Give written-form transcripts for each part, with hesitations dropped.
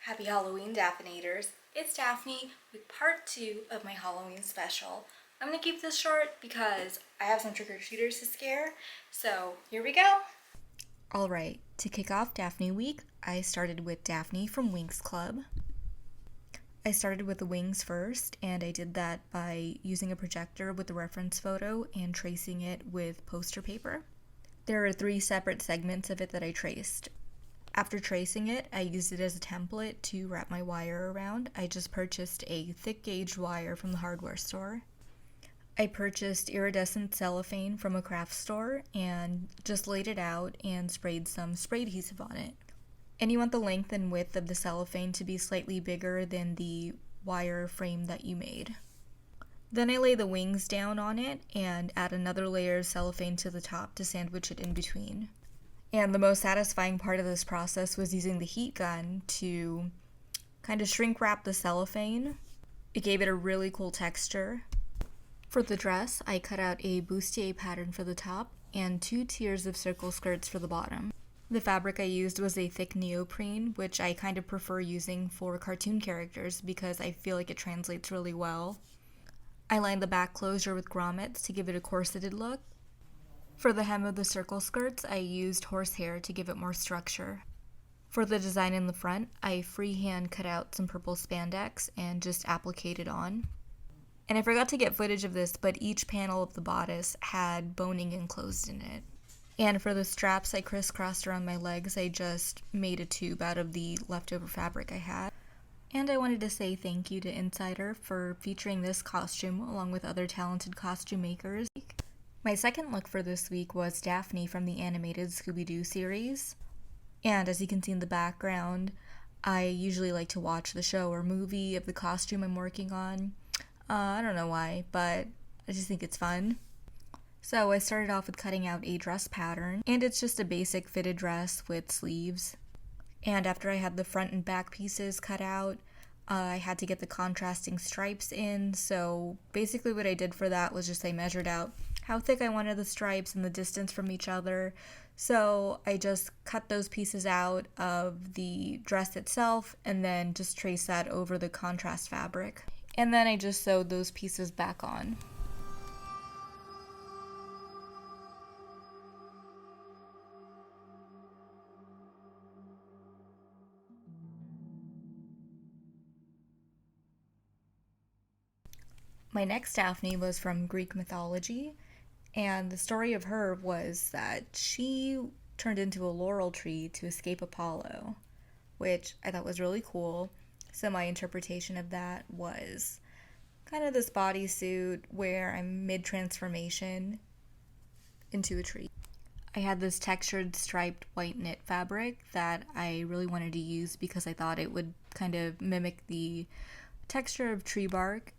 Happy Halloween, Daphnator! It's Daphne with part 2 of my Halloween special. I'm gonna keep this short because I have some trick-or-treaters to scare, so here we go! Alright, to kick off Daphne Week, I started with Daphne from Winx Club. I started with the wings first, and I did that by using a projector with the reference photo and tracing it with poster paper. There are 3 separate segments of it that I traced. After tracing it, I used it as a template to wrap my wire around. I just purchased a thick gauge wire from the hardware store. I purchased iridescent cellophane from a craft store and just laid it out and sprayed some spray adhesive on it. And you want the length and width of the cellophane to be slightly bigger than the wire frame that you made. Then I lay the wings down on it and add another layer of cellophane to the top to sandwich it in between. And the most satisfying part of this process was using the heat gun to kind of shrink wrap the cellophane. It gave it a really cool texture. For the dress, I cut out a bustier pattern for the top and 2 tiers of circle skirts for the bottom. The fabric I used was a thick neoprene, which I kind of prefer using for cartoon characters because I feel like it translates really well. I lined the back closure with grommets to give it a corseted look. For the hem of the circle skirts, I used horsehair to give it more structure. For the design in the front, I freehand cut out some purple spandex and just appliqued it on. And I forgot to get footage of this, but each panel of the bodice had boning enclosed in it. And for the straps I crisscrossed around my legs, I just made a tube out of the leftover fabric I had. And I wanted to say thank you to Insider for featuring this costume along with other talented costume makers. My second look for this week was Daphne from the animated Scooby-Doo series. And as you can see in the background, I usually like to watch the show or movie of the costume I'm working on. I don't know why, but I just think it's fun. So I started off with cutting out a dress pattern, and it's just a basic fitted dress with sleeves. And after I had the front and back pieces cut out, I had to get the contrasting stripes in, so basically what I did for that was just I measured out how thick I wanted the stripes and the distance from each other. So I just cut those pieces out of the dress itself and then just traced that over the contrast fabric. And then I just sewed those pieces back on. My next Daphne was from Greek mythology, and the story of her was that she turned into a laurel tree to escape Apollo, which I thought was really cool. So my interpretation of that was kind of this bodysuit where I'm mid-transformation into a tree. I had this textured striped white knit fabric that I really wanted to use because I thought it would kind of mimic the texture of tree bark.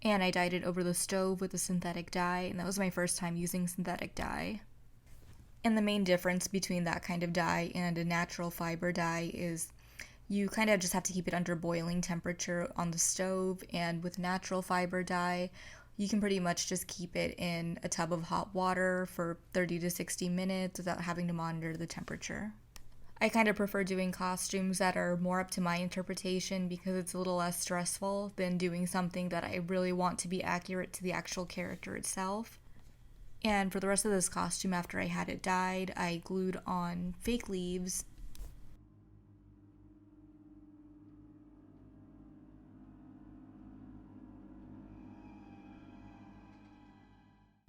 And I dyed it over the stove with a synthetic dye, and that was my first time using synthetic dye. And the main difference between that kind of dye and a natural fiber dye is you kind of just have to keep it under boiling temperature on the stove, and with natural fiber dye, you can pretty much just keep it in a tub of hot water for 30 to 60 minutes without having to monitor the temperature. I kind of prefer doing costumes that are more up to my interpretation because it's a little less stressful than doing something that I really want to be accurate to the actual character itself. And for the rest of this costume, after I had it dyed, I glued on fake leaves.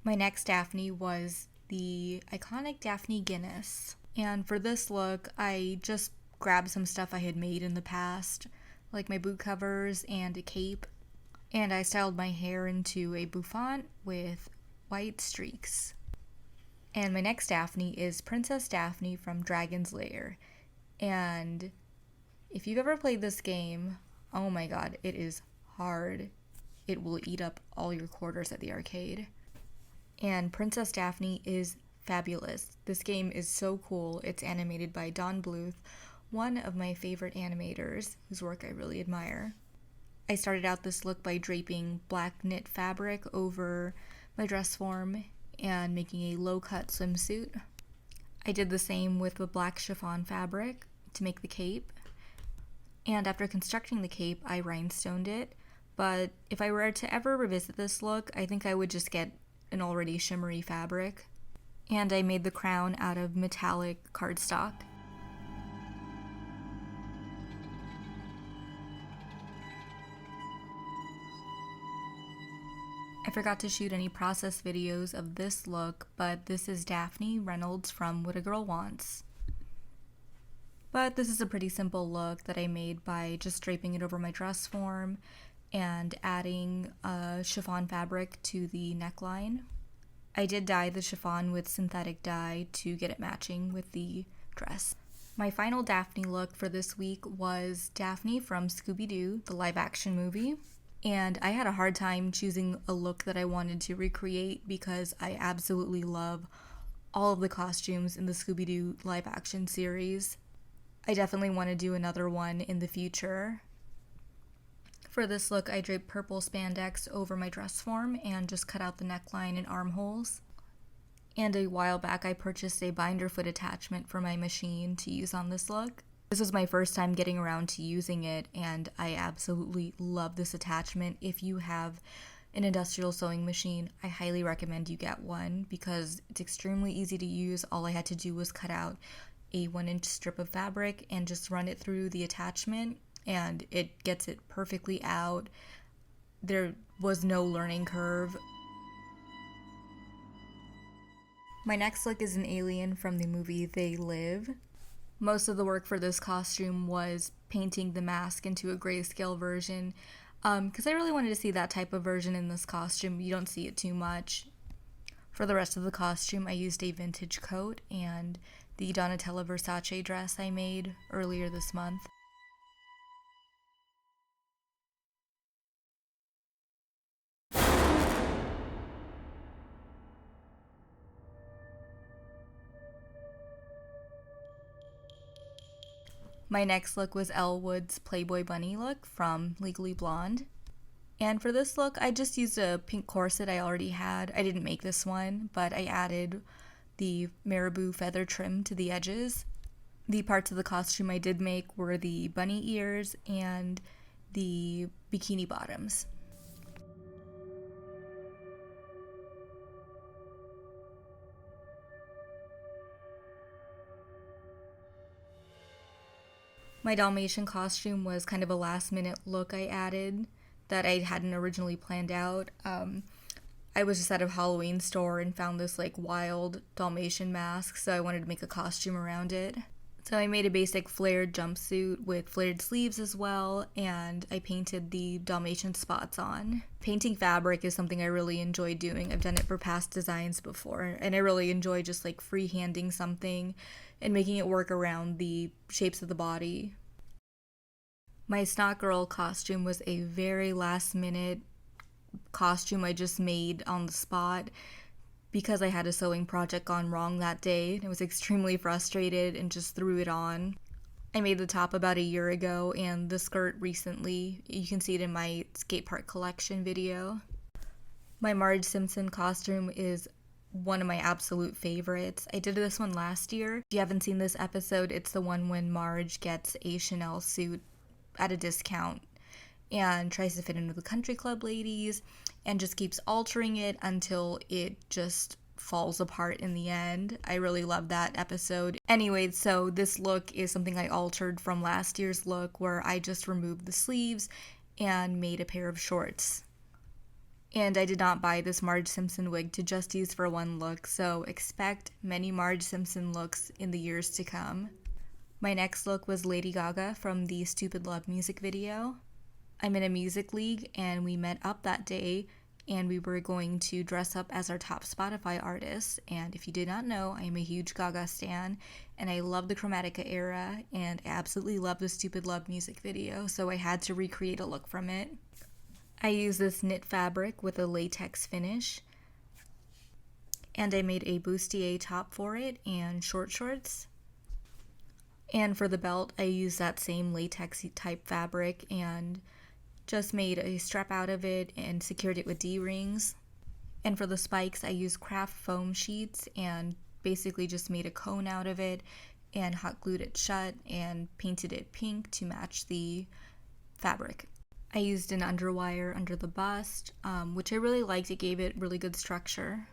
My next Daphne was the iconic Daphne Guinness. And for this look, I just grabbed some stuff I had made in the past, like my boot covers and a cape, and I styled my hair into a bouffant with white streaks. And my next Daphne is Princess Daphne from Dragon's Lair. And if you've ever played this game, oh my god, it is hard. It will eat up all your quarters at the arcade. And Princess Daphne is fabulous. This game is so cool. It's animated by Don Bluth, one of my favorite animators whose work I really admire. I started out this look by draping black knit fabric over my dress form and making a low-cut swimsuit. I did the same with the black chiffon fabric to make the cape. And after constructing the cape, I rhinestoned it. But if I were to ever revisit this look, I think I would just get an already shimmery fabric. And I made the crown out of metallic cardstock. I forgot to shoot any process videos of this look, but this is Daphne Reynolds from What a Girl Wants. But this is a pretty simple look that I made by just draping it over my dress form and adding chiffon fabric to the neckline. I did dye the chiffon with synthetic dye to get it matching with the dress. My final Daphne look for this week was Daphne from Scooby-Doo, the live-action movie. And I had a hard time choosing a look that I wanted to recreate because I absolutely love all of the costumes in the Scooby-Doo live-action series. I definitely want to do another one in the future. For this look, I draped purple spandex over my dress form and just cut out the neckline and armholes. And a while back, I purchased a binder foot attachment for my machine to use on this look. This was my first time getting around to using it, and I absolutely love this attachment. If you have an industrial sewing machine, I highly recommend you get one because it's extremely easy to use. All I had to do was cut out a 1-inch strip of fabric and just run it through the attachment, and it gets it perfectly out. There was no learning curve. My next look is an alien from the movie They Live. Most of the work for this costume was painting the mask into a grayscale version because I really wanted to see that type of version in this costume. You don't see it too much. For the rest of the costume, I used a vintage coat and the Donatella Versace dress I made earlier this month. My next look was Elle Wood's Playboy Bunny look from Legally Blonde. And for this look, I just used a pink corset I already had. I didn't make this one, but I added the marabou feather trim to the edges. The parts of the costume I did make were the bunny ears and the bikini bottoms. My Dalmatian costume was kind of a last minute look I added that I hadn't originally planned out. I was just at a Halloween store and found this like wild Dalmatian mask, so I wanted to make a costume around it. So I made a basic flared jumpsuit with flared sleeves as well, and I painted the Dalmatian spots on. Painting fabric is something I really enjoy doing. I've done it for past designs before, and I really enjoy just like freehanding something and making it work around the shapes of the body. My Snot Girl costume was a very last minute costume I just made on the spot because I had a sewing project gone wrong that day. I was extremely frustrated and just threw it on. I made the top about a year ago and the skirt recently. You can see it in my skate park collection video. My Marge Simpson costume is one of my absolute favorites. I did this one last year. If you haven't seen this episode, it's the one when Marge gets a Chanel suit at a discount and tries to fit into the country club ladies and just keeps altering it until it just falls apart in the end. I really love that episode. Anyway, so this look is something I altered from last year's look where I just removed the sleeves and made a pair of shorts. And I did not buy this Marge Simpson wig to just use for one look, so expect many Marge Simpson looks in the years to come. My next look was Lady Gaga from the Stupid Love music video. I'm in a music league and we met up that day and we were going to dress up as our top Spotify artists. And if you did not know, I am a huge Gaga stan and I love the Chromatica era and I absolutely love the Stupid Love music video, so I had to recreate a look from it. I used this knit fabric with a latex finish and I made a bustier top for it and short shorts. And for the belt, I used that same latex type fabric and just made a strap out of it and secured it with D-rings. And for the spikes, I used craft foam sheets and basically just made a cone out of it and hot glued it shut and painted it pink to match the fabric. I used an underwire under the bust, which I really liked. It gave it really good structure.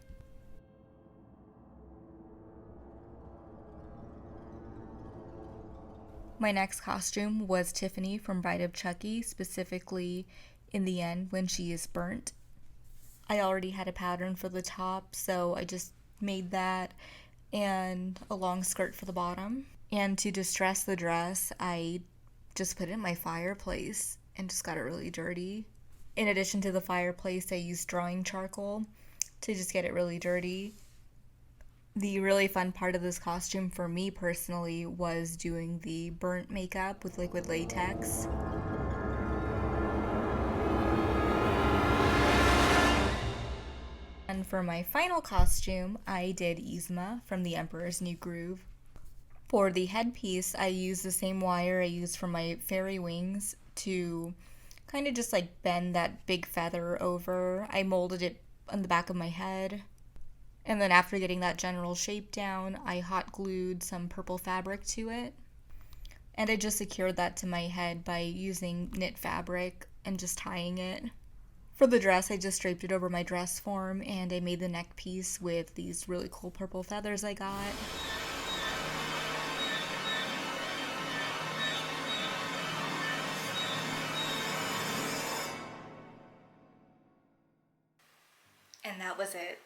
My next costume was Tiffany from Bride of Chucky, specifically in the end when she is burnt. I already had a pattern for the top, so I just made that and a long skirt for the bottom. And to distress the dress, I just put it in my fireplace and just got it really dirty. In addition to the fireplace, I used drawing charcoal to just get it really dirty. The really fun part of this costume for me personally was doing the burnt makeup with liquid latex. And for my final costume, I did Yzma from The Emperor's New Groove. For the headpiece, I used the same wire I used for my fairy wings to kind of just like bend that big feather over. I molded it on the back of my head. And then after getting that general shape down, I hot glued some purple fabric to it. And I just secured that to my head by using knit fabric and just tying it. For the dress, I just draped it over my dress form and I made the neck piece with these really cool purple feathers I got. And that was it.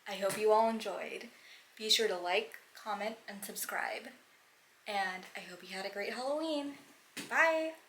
I hope you all enjoyed. Be sure to like, comment, and subscribe. And I hope you had a great Halloween. Bye!